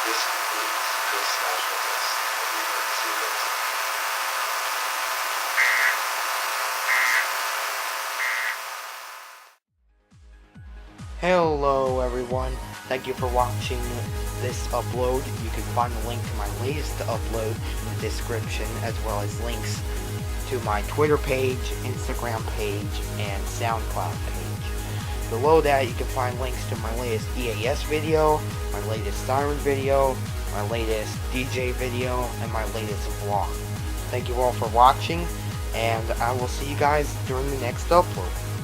This concludes this national test of the emergency emergency. Hello everyone, thank you for watching this upload. You can find the link to my latest upload in the description, as well as links to my Twitter page, Instagram page, and SoundCloud page. Below that you can find links to my latest EAS video, my latest siren video, my latest DJ video, and my latest vlog. Thank you all for watching, and I will see you guys during the next upload.